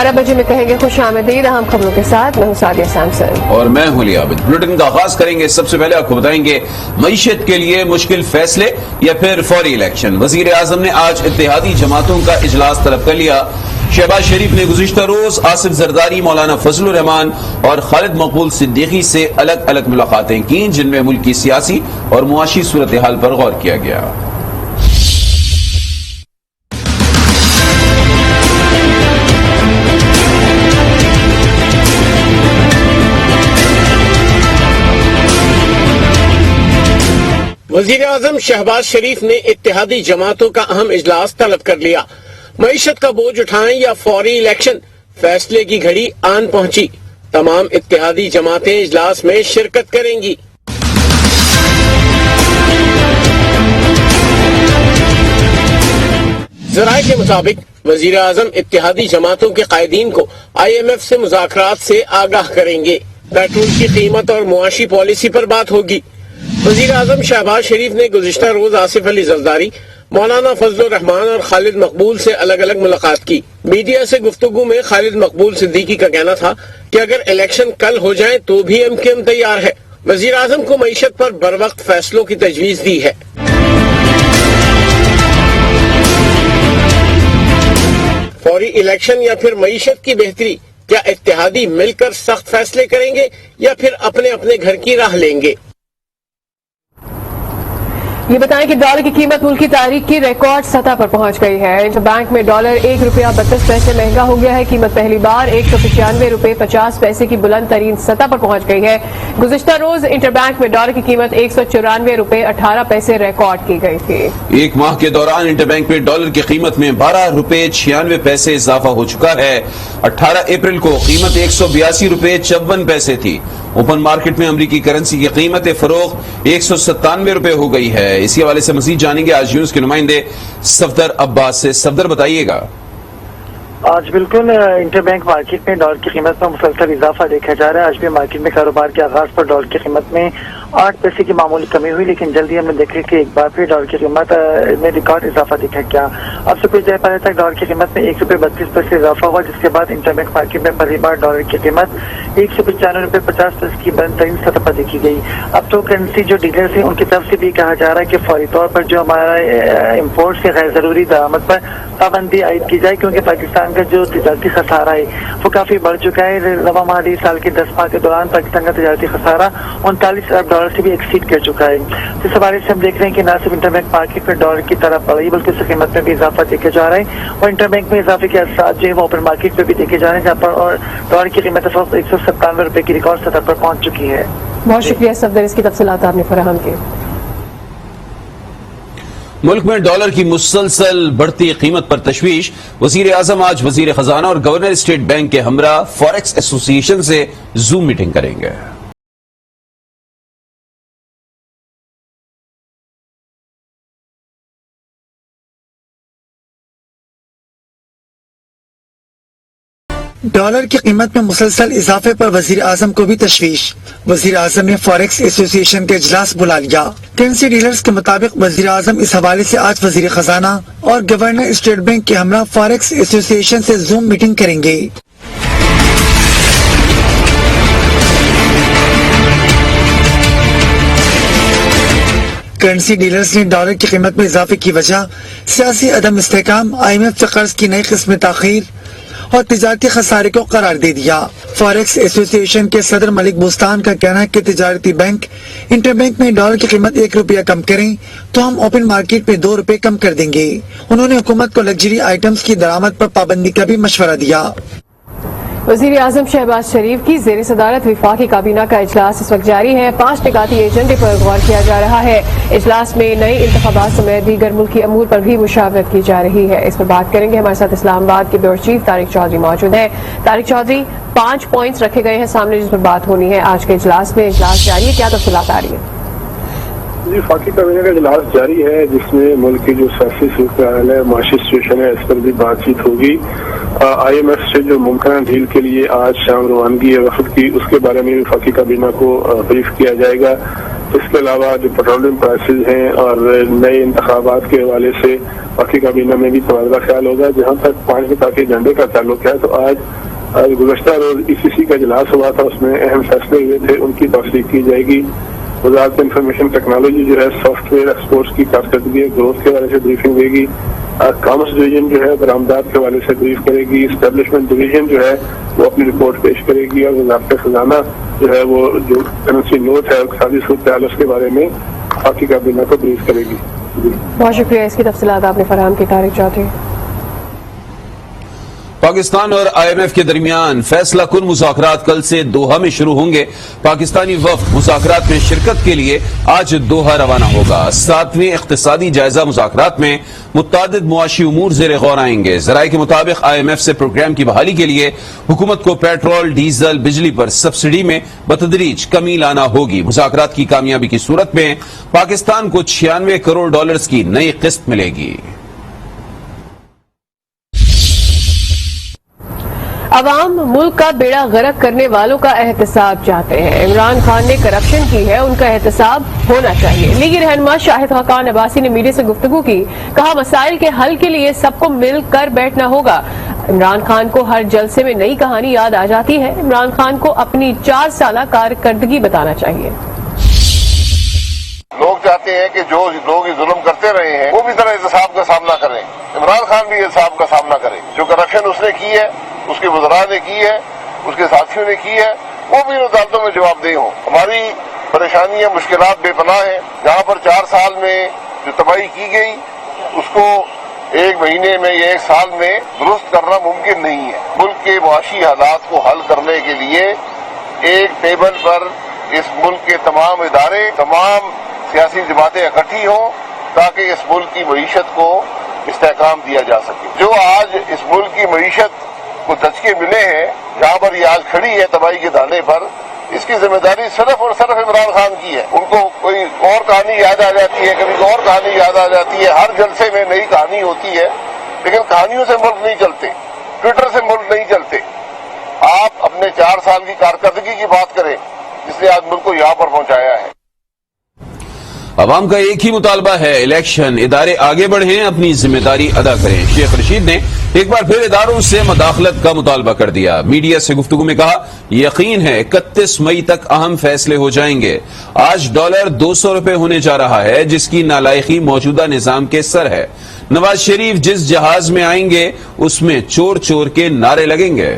12 بجے میں کہیں گے خوش آمدید اہم خبروں کے ساتھ. میں ہوں سعدیہ سیمسن اور میں ہوں علی عابد. بلیٹن کا آغاز کریں گے. سب سے پہلے آپ کو بتائیں گے معیشت کے لیے مشکل فیصلے یا پھر فوری الیکشن. وزیر اعظم نے آج اتحادی جماعتوں کا اجلاس طلب کر لیا. شہباز شریف نے گزشتہ روز آصف زرداری، مولانا فضل الرحمان اور خالد مقبول صدیقی سے الگ الگ ملاقاتیں کیں جن میں ملک کی سیاسی اور معاشی صورتحال پر غور کیا گیا. وزیر اعظم شہباز شریف نے اتحادی جماعتوں کا اہم اجلاس طلب کر لیا. معیشت کا بوجھ اٹھائیں یا فوری الیکشن، فیصلے کی گھڑی آن پہنچی. تمام اتحادی جماعتیں اجلاس میں شرکت کریں گی. ذرائع کے مطابق وزیر اعظم اتحادی جماعتوں کے قائدین کو IMF سے مذاکرات سے آگاہ کریں گے. پیٹرول کی قیمت اور معاشی پالیسی پر بات ہوگی. وزیر اعظم شہباز شریف نے گزشتہ روز آصف علی زرداری، مولانا فضل الرحمان اور خالد مقبول سے الگ الگ ملاقات کی. میڈیا سے گفتگو میں خالد مقبول صدیقی کا کہنا تھا کہ اگر الیکشن کل ہو جائے تو بھی MKM تیار ہے. وزیر اعظم کو معیشت پر بروقت فیصلوں کی تجویز دی ہے. فوری الیکشن یا پھر معیشت کی بہتری، کیا اتحادی مل کر سخت فیصلے کریں گے یا پھر اپنے اپنے گھر کی راہ لیں گے؟ یہ بتائیں کہ ڈالر کی قیمت ملک کی تاریخ کی ریکارڈ سطح پر پہنچ گئی ہے. انٹر بینک میں ڈالر ₹1.32 مہنگا ہو گیا ہے. قیمت پہلی بار ₹195.50 کی بلند ترین سطح پر پہنچ گئی ہے. گزشتہ روز انٹر بینک میں ڈالر کی قیمت ₹194.18 ریکارڈ کی گئی تھی. ایک ماہ کے دوران انٹر بینک میں ڈالر کی قیمت میں ₹12.96 اضافہ ہو چکا ہے. 18 اپریل کو قیمت ₹182.54 تھی. اوپن مارکیٹ میں امریکی کرنسی کی قیمت فروخت ₹197 ہو گئی ہے. اسی حوالے سے مزید جانیں گے آج نیوز کے نمائندے صفدر عباس سے. صفدر بتائیے گا. آج بالکل انٹر بینک مارکیٹ میں ڈالر کی قیمت میں مسلسل اضافہ دیکھا جا رہا ہے. آج بھی مارکیٹ میں کاروبار کے آغاز پر ڈالر کی قیمت میں 8 پیسے کی معمولی کمی ہوئی، لیکن جلدی ہم نے دیکھا کہ ایک بار پھر ڈالر کی قیمت میں ریکارڈ اضافہ دیکھا گیا. اب سے کچھ دیر پہلے تک ڈالر کی قیمت میں ₹1.32 اضافہ ہوا، جس کے بعد انٹر بینک مارکیٹ میں پہلی بار ڈالر کی قیمت ₹195.50 کی بلند ترین سطح پر دیکھی گئی. اب تو کرنسی جو ڈیلرز ہیں ان کی طرف سے بھی کہا جا رہا ہے کہ فوری طور پر جو ہمارا امپورٹ سے غیر ضروری درآمد پر پابندی عائد کی جائے، کیونکہ پاکستان کا جو تجارتی خسارہ ہے وہ کافی بڑھ چکا ہے. رواں مالی سال کے 10 ماہ کے دوران پاکستان کا تجارتی خسارہ $39 ارب سے بھی ایکسیڈ کر چکا ہے. اس حوالے سے ہم دیکھ رہے ہیں کہ نہ صرف انٹر بینک مارکیٹ میں ڈالر کی طرف بڑھ رہی بلکہ اس کی قیمت میں بھی اضافہ دیکھا جا رہا ہے. اور انٹر بینک میں اضافے کے اثرات جو ہے وہ اوپن مارکیٹ میں بھی دیکھے جا رہے ہیں، جہاں پر اور ڈالر کی قیمت فوق ₹197 کی ریکارڈ سطح پر پہنچ چکی ہے. بہت شکریہ صفدر، اس کی تفصیلات آپ نے فراہم کی. ملک میں ڈالر کی مسلسل بڑھتی قیمت پر تشویش. وزیر اعظم آج وزیر خزانہ اور گورنر اسٹیٹ بینک کے ہمراہ فوریکس ایسوسی ایشن سے زوم میٹنگ کریں گے. ڈالر کی قیمت میں مسلسل اضافے پر وزیر اعظم کو بھی تشویش. وزیر اعظم نے فوریکس ایسوسی ایشن کا اجلاس بلا لیا. کرنسی ڈیلرز کے مطابق وزیر اعظم اس حوالے سے آج وزیر خزانہ اور گورنر اسٹیٹ بینک کے ہمراہ فوریکس ایسوسی ایشن سے زوم میٹنگ کریں گے. کرنسی ڈیلرز نے ڈالر کی قیمت میں اضافے کی وجہ سیاسی عدم استحکام، IMF سے قرض کی نئی قسم تاخیر اور تجارتی خسارے کو قرار دے دیا. فوریکس ایسوسی ایشن کے صدر ملک بوستان کا کہنا ہے کہ تجارتی بینک انٹر بینک میں ڈالر کی قیمت ₹1 کم کریں تو ہم اوپن مارکیٹ میں ₹2 کم کر دیں گے. انہوں نے حکومت کو لگژری آئٹمز کی درآمد پر پابندی کا بھی مشورہ دیا. وزیر اعظم شہباز شریف کی زیر صدارت وفاقی کابینہ کا اجلاس اس وقت جاری ہے. 5 نکاتی ایجنڈے پر غور کیا جا رہا ہے. اجلاس میں نئے انتخابات سمیت دیگر ملکی امور پر بھی مشاورت کی جا رہی ہے. اس پر بات کریں گے. ہمارے ساتھ اسلام آباد کے بیورو چیف طارق چودھری موجود ہیں. طارق چودھری، 5 پوائنٹس رکھے گئے ہیں سامنے جس پر بات ہونی ہے آج کے اجلاس میں. اجلاس جاری ہے، کیا تفصیلات آ رہی ہیں؟ جی، وفاقی کابینہ کا اجلاس جاری ہے جس میں ملک کی جو سیاسی صورتحال ہے، معاشی سچویشن ہے، اس پر بھی بات چیت ہوگی. IMF سے جو ممکنہ ڈیل کے لیے آج شام روانگی ہے وفد کی، اس کے بارے میں وفاقی کابینہ کو بریف کیا جائے گا. اس کے علاوہ جو پیٹرولیم پرائسز ہیں اور نئے انتخابات کے حوالے سے باقی کابینہ میں بھی تبادلہ خیال ہوگا. جہاں تک 5 وفاقی ایجنڈے کا تعلق ہے تو آج گزشتہ روز ECC کا اجلاس ہوا تھا, اس میں اہم فیصلے ہوئے تھے, ان کی توثیق کی جائے گی. وزارت انفارمیشن ٹیکنالوجی جو ہے سافٹ ویئر ایکسپورٹس کی کارکردگی گروتھ کے حوالے سے بریفنگ دے گی. کامرس ڈویژن جو ہے برآمدات کے حوالے سے بریف کرے گی. اسٹیبلشمنٹ ڈویژن جو ہے وہ اپنی رپورٹ پیش کرے گی, اور وزارت خزانہ جو ہے وہ جو کرنسی نوٹ ہے اقتصادی صورتحال اس کے بارے میں وفاقی کابینہ کو بریف کرے گی. بہت شکریہ, اس کی تفصیلات آپ نے فراہم کی. طارق چودھری. پاکستان اور IMF کے درمیان فیصلہ کن مذاکرات کل سے دوحہ میں شروع ہوں گے. پاکستانی وفد مذاکرات میں شرکت کے لیے آج دوحہ روانہ ہوگا. 7ویں اقتصادی جائزہ مذاکرات میں متعدد معاشی امور زیر غور آئیں گے. ذرائع کے مطابق IMF سے پروگرام کی بحالی کے لیے حکومت کو پیٹرول, ڈیزل, بجلی پر سبسڈی میں بتدریج کمی لانا ہوگی. مذاکرات کی کامیابی کی صورت میں پاکستان کو $96 کروڑ کی نئی قسط ملے گی. عوام ملک کا بیڑا غرق کرنے والوں کا احتساب چاہتے ہیں. عمران خان نے کرپشن کی ہے, ان کا احتساب ہونا چاہیے. لیگی رہنما شاہد خاقان عباسی نے میڈیا سے گفتگو کی. کہا مسائل کے حل کے لیے سب کو مل کر بیٹھنا ہوگا. عمران خان کو ہر جلسے میں نئی کہانی یاد آ جاتی ہے. عمران خان کو اپنی 4 سالہ کارکردگی بتانا چاہیے. لوگ چاہتے ہیں کہ جو لوگ ظلم کرتے رہے ہیں وہ بھی ذرا احتساب کا سامنا کریں. عمران خان بھی احتساب کا سامنا کرے. جو کرپشن اس نے کی ہے, اس کے وزراء نے کی ہے, اس کے ساتھیوں نے کی ہے, وہ بھی عدالتوں میں جواب دہ ہوں. ہماری پریشانیاں, مشکلات بے پناہ ہیں. جہاں پر 4 سال میں جو تباہی کی گئی اس کو 1 مہینے میں یا 1 سال میں درست کرنا ممکن نہیں ہے. ملک کے معاشی حالات کو حل کرنے کے لیے ایک ٹیبل پر اس ملک کے تمام ادارے, تمام سیاسی جماعتیں اکٹھی ہوں تاکہ اس ملک کی معیشت کو استحکام دیا جا سکے. جو آج اس ملک کی معیشت کو دھچکے ملے ہیں, جہاں پر یہ آج کھڑی ہے تباہی کے دانے پر, اس کی ذمہ داری صرف اور صرف عمران خان کی ہے. ان کو کوئی اور کہانی یاد آ جاتی ہے, کبھی اور کہانی یاد آ جاتی ہے. ہر جلسے میں نئی کہانی ہوتی ہے, لیکن کہانیوں سے ملک نہیں چلتے, ٹویٹر سے ملک نہیں چلتے. آپ اپنے 4 سال کی کارکردگی کی بات کریں جس نے آج ملک کو یہاں پر پہنچایا ہے. عوام کا ایک ہی مطالبہ ہے, الیکشن ادارے آگے بڑھیں, اپنی ذمہ داری ادا کریں. شیخ رشید نے ایک بار پھر اداروں سے مداخلت کا مطالبہ کر دیا. میڈیا سے گفتگو میں کہا یقین ہے 31 مئی تک اہم فیصلے ہو جائیں گے. آج ڈالر 200 روپے ہونے جا رہا ہے جس کی نالائقی موجودہ نظام کے سر ہے. نواز شریف جس جہاز میں آئیں گے اس میں چور چور کے نعرے لگیں گے.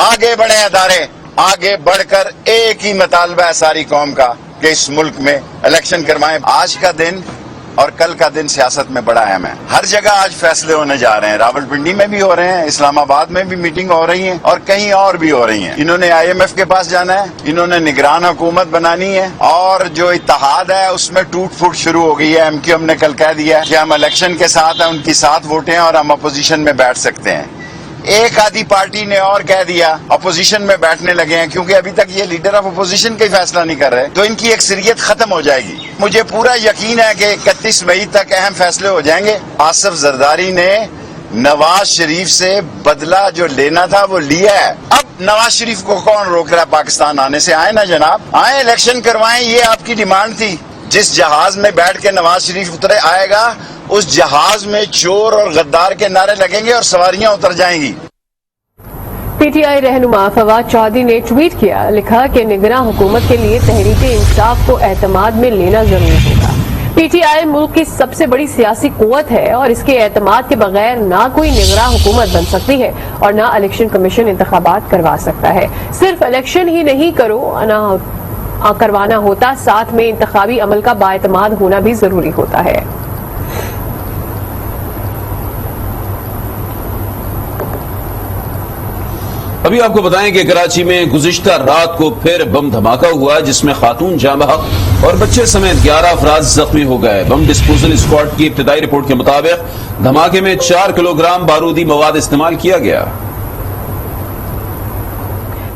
آگے بڑھے ادارے, آگے بڑھ کر ایک ہی مطالبہ ہے ساری قوم کا کہ اس ملک میں الیکشن کروائیں. آج کا دن اور کل کا دن سیاست میں بڑا اہم ہے. ہر جگہ آج فیصلے ہونے جا رہے ہیں. راولپنڈی میں بھی ہو رہے ہیں, اسلام آباد میں بھی میٹنگ ہو رہی ہیں اور کہیں اور بھی ہو رہی ہیں. انہوں نے IMF کے پاس جانا ہے, انہوں نے نگران حکومت بنانی ہے, اور جو اتحاد ہے اس میں ٹوٹ پھوٹ شروع ہو گئی ہے. MQM نے کل کہہ دیا کہ ہم الیکشن کے ساتھ ہیں, ان کی ساتھ ووٹیں اور ہم اپوزیشن میں بیٹھ سکتے ہیں. ایک آدھی پارٹی نے اور کہہ دیا اپوزیشن میں بیٹھنے لگے ہیں, کیونکہ ابھی تک یہ لیڈر آف اپوزیشن کا ہی فیصلہ نہیں کر رہے, تو ان کی اکثریت ختم ہو جائے گی. مجھے پورا یقین ہے کہ 31 مئی تک اہم فیصلے ہو جائیں گے. آصف زرداری نے نواز شریف سے بدلہ جو لینا تھا وہ لیا ہے. اب نواز شریف کو کون روک رہا ہے پاکستان آنے سے؟ آئے نا جناب, آئے, الیکشن کروائیں. یہ آپ کی ڈیمانڈ تھی. جس جہاز میں بیٹھ کے نواز شریف اترے آئے گا, اس جہاز میں چور اور غدار کے نعرے لگیں گے اور سواریاں اتر جائیں گی. PTI رہنما فواد چودھری نے ٹویٹ کیا, لکھا کہ نگراں حکومت کے لیے تحریک انصاف کو اعتماد میں لینا ضروری ہوگا. PTI ملک کی سب سے بڑی سیاسی قوت ہے اور اس کے اعتماد کے بغیر نہ کوئی نگراں حکومت بن سکتی ہے اور نہ الیکشن کمیشن انتخابات کروا سکتا ہے. صرف الیکشن ہی نہیں کروانا ہوتا, ساتھ میں انتخابی عمل کا بااعتماد ہونا بھی ضروری ہوتا ہے. ابھی آپ کو بتائیں کہ کراچی میں گزشتہ رات کو پھر بم دھماکہ ہوا جس میں خاتون جاں بحق اور بچے سمیت 11 افراد زخمی ہو گئے. بم ڈسپوزل اسکواڈ کی ابتدائی رپورٹ کے مطابق دھماکے میں 4 کلو گرام بارودی مواد استعمال کیا گیا.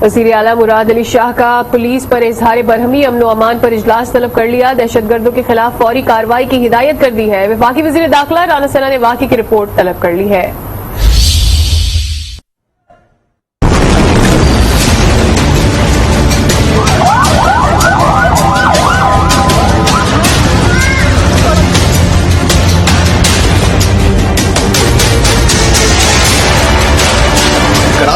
وزیر اعلیٰ مراد علی شاہ کا پولیس پر اظہار برہمی, امن و امان پر اجلاس طلب کر لیا. دہشت گردوں کے خلاف فوری کارروائی کی ہدایت کر دی ہے. وفاقی وزیر داخلہ رانا ثنا نے واقعے کی رپورٹ طلب کر لی ہے.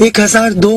1002